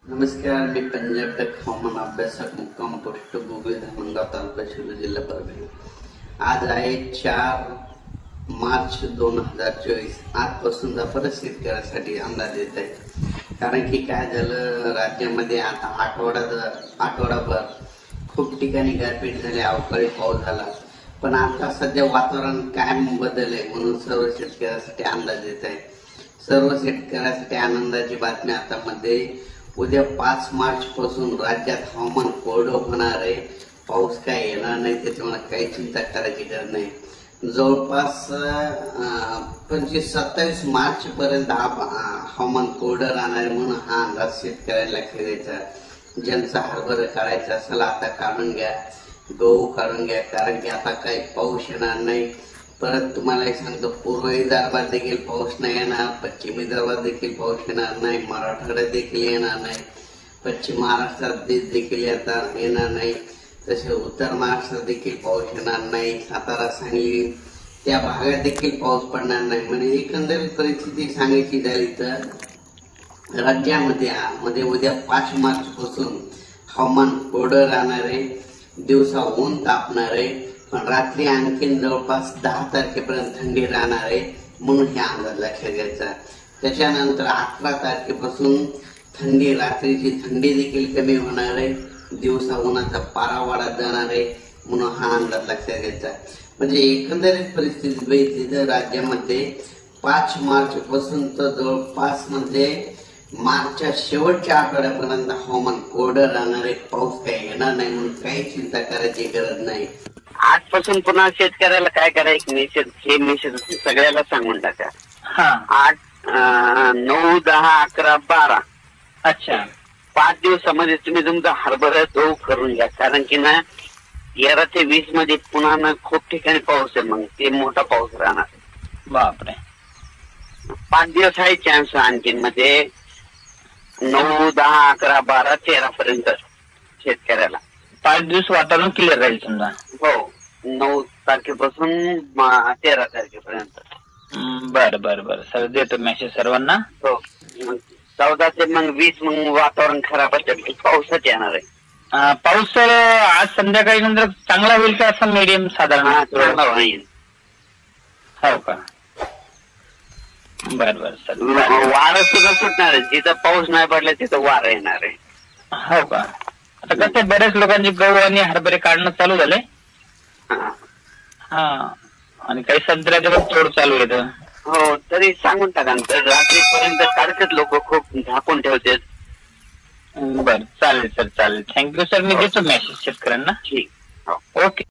नमस्कार, मी पंजाब टेक हवामान अभ्यासक मुक्काम पोस्ट गुगल धामणगाव तालुका शिरूर जिल्हा परभणी। आज आहे 4 मार्च 2024। आजपासून परत शेतकऱ्यासाठी अंदाज येत आहे। कारण की काय झालं, राज्यामध्ये आता आठवडाभर खूप ठिकाणी गारपीट झाली, अवकाळी पाऊस झाला, पण आता सध्या वातावरण कायम बदलले म्हणून सर्व शेतकऱ्यासाठी अंदाज येत आहे। सर्व शेतकऱ्यासाठी आनंदाची बातमी आता मध्ये उद्या 5 मार्च पासून राज्यात हवामान कोरडं होणार आहे। पाऊस काय येणार नाही, त्याच्यामुळे काही चिंता करायची गरज नाही। जवळपास 25-27 मार्च पर्यंत हवामान कोरडं राहणार आहे म्हणून हा अंदाज शेतकऱ्याला लक्षात द्यायचा। ज्यांचा हरभरा काढायचा असेल आता काढून घ्या, गहू काढून घ्या, कारण की आता काही पाऊस येणार नाही। परत तुम्हाला एक सांगतो, पूर्व विदर्भात देखील पाऊस नाही येणार, पश्चिम विदर्भात देखील पाऊस येणार नाही, मराठवाड्यात देखील येणार नाही, पश्चिम महाराष्ट्रात देखील येणार नाही, तसे उत्तर महाराष्ट्रात देखील पाऊस येणार नाही, सातारा सांगली त्या भागात देखील पाऊस पडणार नाही। म्हणजे एकंदरीत परिस्थिती सांगायची झाली तर राज्यामध्ये उद्या 5 मार्च पासून हवामान कोरडं राहणार आहे, दिवसा ऊन तापणार आहे, पण रात्री आणखीन जवळपास 10 तारखेपर्यंत थंडी राहणार आहे म्हणून हे अंदाज लक्षात घ्यायचा। त्याच्यानंतर 11 तारखेपासून रात्रीची थंडी देखील कमी होणार आहे, दिवसा उन्हाचा पारा वाढत जाणार आहे म्हणून हा अंदाज लक्षात घ्यायचा। म्हणजे एकंदरीत परिस्थिती बघितली तर राज्यामध्ये 5 मार्च पासून तर जवळपास मार्चच्या शेवटच्या आठवड्यापर्यंत हवामान कोरडं राहणार आहे, पाऊस काही येणार नाही म्हणून काही चिंता करायची गरज नाही। आजपासून पुन्हा शेतकऱ्याला काय करायचं, हे मेसेज सगळ्याला सांगून टाका। 8, 9, 10, 11, 12 अच्छा 5 दिवसामध्ये तुम्ही तुमचा हरभरा गहू करून घ्या, कारण की ना 11 ते 20 मध्ये पुन्हा ना खूप ठिकाणी पाऊस आहे, मग ते मोठा पाऊस राहणार। बापरे, 5 दिवस आहे चान्स आणखीन, मध्ये 9, 10, 11, 12, 13 पर्यंत शेतकऱ्याला 5 दिवस वातावरण क्लिअर राहील समजा। हो, 9 तारखेपासून 13 तारखेपर्यंत। बरं बरं बरं सर, देतो मेसेज सर्वांना। हो, 14 ते 20 वातावरण खराब असेल, पाऊसच येणार आहे। पाऊस सर आज संध्याकाळी नंतर चांगला होईल का, असं मीडियम साधारण चांगला होईल? हो का, बरं बरं सर। वारं सुद्धा सुटणार आहे, जिथं पाऊस नाही पडला तिथं वारं येणार आहे। हो का, आता कसं बऱ्याच लोकांचे गहू आणि हरभरे काढणं चालू झाले, हा, आणि काही संत्र्याचं पण तोड चालू आहे। हो, तरी सांगून टाका, रात्रीपर्यंत काढतात लोक, खूप झाकून ठेवतात। बरं चालेल सर, चालेल, थँक्यू सर, मी देतो मेसेज शेतकऱ्यांना। ठीक, ओके।